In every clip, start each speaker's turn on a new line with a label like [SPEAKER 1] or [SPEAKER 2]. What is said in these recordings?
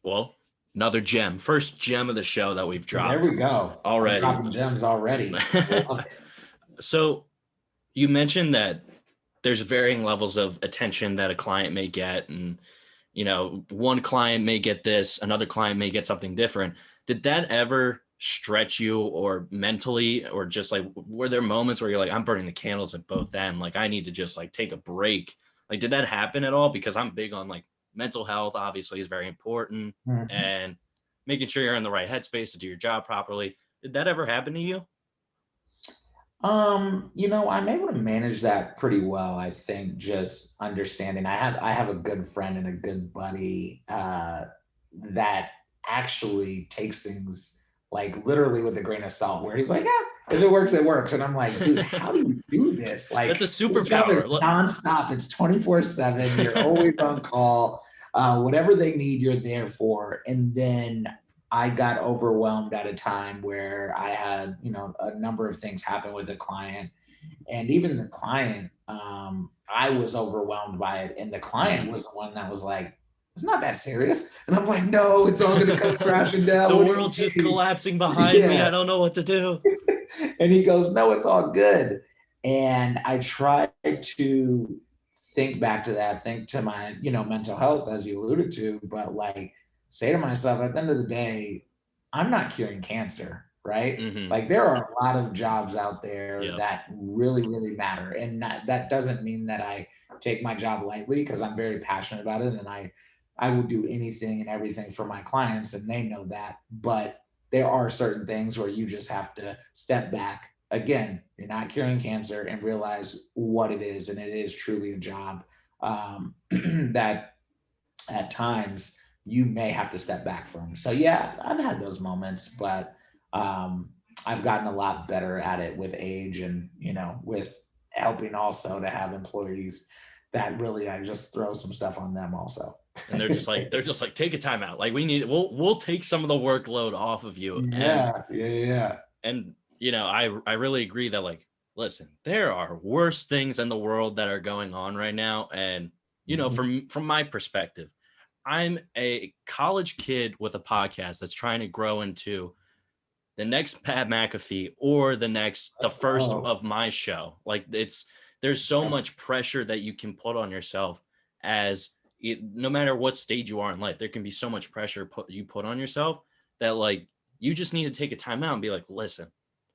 [SPEAKER 1] Well, another gem. First gem of the show that we've
[SPEAKER 2] There
[SPEAKER 1] dropped
[SPEAKER 2] we go. I'm
[SPEAKER 1] already.
[SPEAKER 2] dropping gems already. Love it.
[SPEAKER 1] So you mentioned that there's varying levels of attention that a client may get, and one client may get this, another client may get something different. Did that ever stretch you or mentally, or just like, were there moments where you're like, I'm burning the candles at both ends, like I need to just like take a break? Like, did that happen at all? Because I'm big on like mental health, obviously, is very important,
[SPEAKER 2] Mhm.
[SPEAKER 1] and making sure you're in the right headspace to do your job properly. Did that ever happen to you?
[SPEAKER 2] I'm able to manage that pretty well. I think just understanding. I have a good friend and a good buddy that actually takes things like literally with a grain of salt, where he's like, yeah, if it works, it works. And I'm like, dude, how do you do this?
[SPEAKER 1] That's a
[SPEAKER 2] Like, this job is
[SPEAKER 1] superpower.
[SPEAKER 2] nonstop. It's 24/7. You're always on call. Whatever they need, you're there for. And then I got overwhelmed at a time where I had, a number of things happen with the client, and even the client, I was overwhelmed by it, and the client
[SPEAKER 1] Mhm.
[SPEAKER 2] was the one that was like, "It's not that serious," and I'm like, "No, it's all going to come crashing down.
[SPEAKER 1] The
[SPEAKER 2] What do you
[SPEAKER 1] world's just
[SPEAKER 2] mean?"
[SPEAKER 1] collapsing behind me.
[SPEAKER 2] Yeah,
[SPEAKER 1] I don't know what to do.
[SPEAKER 2] and he goes, "No, it's all good." And I try to think back to that, think to my, mental health, as you alluded to, but like say to myself, at the end of the day, I'm not curing cancer, right?
[SPEAKER 1] Hmm.
[SPEAKER 2] Like there are a lot of jobs out there
[SPEAKER 1] Yep.
[SPEAKER 2] that really, really matter. And that doesn't mean that I take my job lightly, because I'm very passionate about it, and I will do anything and everything for my clients, and they know that. But there are certain things where you just have to step back. Again, you're not curing cancer, and realize what it is, and it is truly a job, that at times you may have to step back from. So yeah, I've had those moments, but um, I've gotten a lot better at it with age, and with helping also to have employees that really I just throw some stuff on them also.
[SPEAKER 1] And they're just like, take a time out. Like, we'll take some of the workload off of you. And
[SPEAKER 2] Yeah, yeah, yeah.
[SPEAKER 1] and I really agree that, like, listen, there are worse things in the world that are going on right now. And
[SPEAKER 2] Mhm.
[SPEAKER 1] from my perspective, I'm a college kid with a podcast that's trying to grow into the next Pat McAfee, or the
[SPEAKER 2] Let's
[SPEAKER 1] first
[SPEAKER 2] go.
[SPEAKER 1] of my show. Like, there's so much pressure that you can put on yourself, as no matter what stage you are in life, there can be so much pressure you put on yourself, that like you just need to take a time out and be like, listen,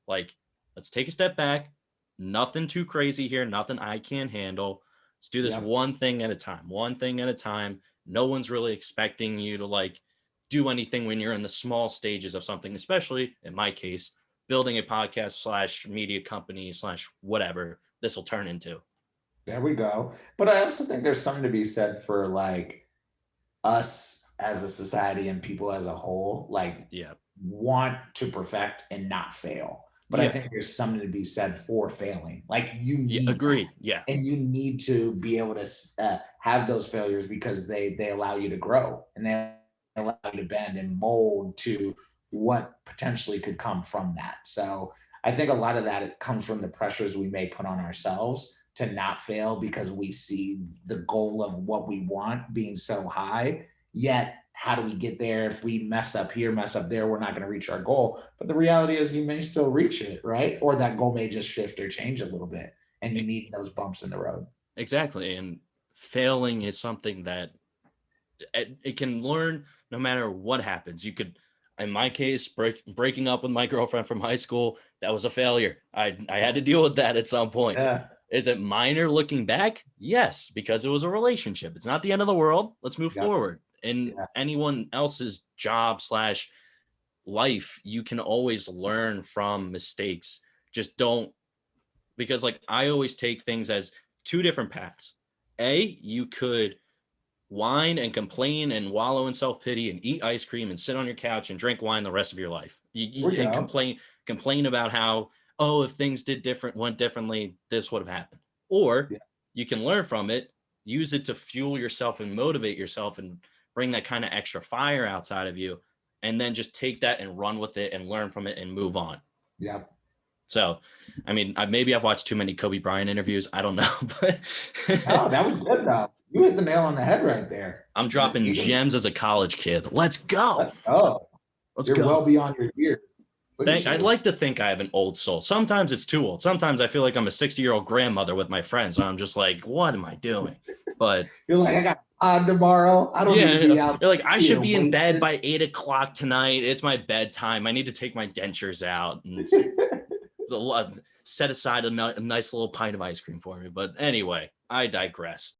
[SPEAKER 1] like, let's take a step back. Nothing too crazy here, nothing I can't handle. Let's do this
[SPEAKER 2] Yep.
[SPEAKER 1] one thing at a time, one thing at a time. No one's really expecting you to like do anything when you're in the small stages of something, especially in my case, building a podcast slash media company slash whatever this will turn into.
[SPEAKER 2] There we go. But I also think there's something to be said for like us as a society and people as a whole, like
[SPEAKER 1] Yeah.
[SPEAKER 2] want to perfect and not fail. But I
[SPEAKER 1] Yeah.
[SPEAKER 2] think there's something to be said for failing. Like you
[SPEAKER 1] Yeah.
[SPEAKER 2] need that,
[SPEAKER 1] Agreed. Yeah.
[SPEAKER 2] and you need to be able to have those failures, because they allow you to grow, and they allow you to bend and mold to what potentially could come from that. So I think a lot of that, it comes from the pressures we may put on ourselves to not fail, because we see the goal of what we want being so high. Yet how do we get there? If we mess up here, mess up there, we're not going to reach our goal. But the reality is you may still reach it, right? Or that goal may just shift or change a little bit, and you
[SPEAKER 1] e-
[SPEAKER 2] need those bumps in the road.
[SPEAKER 1] exactly. And failing is something that it can learn no matter what happens. You could, in my case, breaking up with my girlfriend from high school, that was a failure. I had to deal with that at some point.
[SPEAKER 2] Yeah.
[SPEAKER 1] Is it minor looking back? Yes, because it was a relationship. It's not the end of the world. Let's move
[SPEAKER 2] Yep.
[SPEAKER 1] forward. In
[SPEAKER 2] Yeah.
[SPEAKER 1] anyone else's job slash life, you can always learn from mistakes. Just don't, because like I always take things as two different paths. You could whine and complain and wallow in self-pity and eat ice cream and sit on your couch and drink wine the rest of your life.
[SPEAKER 2] There we
[SPEAKER 1] And
[SPEAKER 2] go.
[SPEAKER 1] complain about how, oh, if things went differently, this would have happened. Or
[SPEAKER 2] Yeah.
[SPEAKER 1] you can learn from it, use it to fuel yourself and motivate yourself and bring that kind of extra fire outside of you, and then just take that and run with it and learn from it and move on.
[SPEAKER 2] Yep.
[SPEAKER 1] So, I mean, maybe I've watched too many Kobe Bryant interviews. I don't know, but
[SPEAKER 2] Oh, that was good though. You hit the nail on the head right there.
[SPEAKER 1] I'm dropping gems as a college kid. Let's go.
[SPEAKER 2] Let's go.
[SPEAKER 1] Let's
[SPEAKER 2] You're well
[SPEAKER 1] go.
[SPEAKER 2] beyond your years. Look at
[SPEAKER 1] I'd
[SPEAKER 2] you.
[SPEAKER 1] like to think I have an old soul. Sometimes it's too old. Sometimes I feel like I'm a 60-year-old grandmother with my friends. And I'm just like, what am I doing? But
[SPEAKER 2] You're like, I got on tomorrow. I don't need to be out.
[SPEAKER 1] you're like, I should be in bed
[SPEAKER 2] wasted.
[SPEAKER 1] by 8 o'clock tonight. It's my bedtime. I need to take my dentures out and it's a lot, set aside a nice little pint of ice cream for me. But anyway, I digress.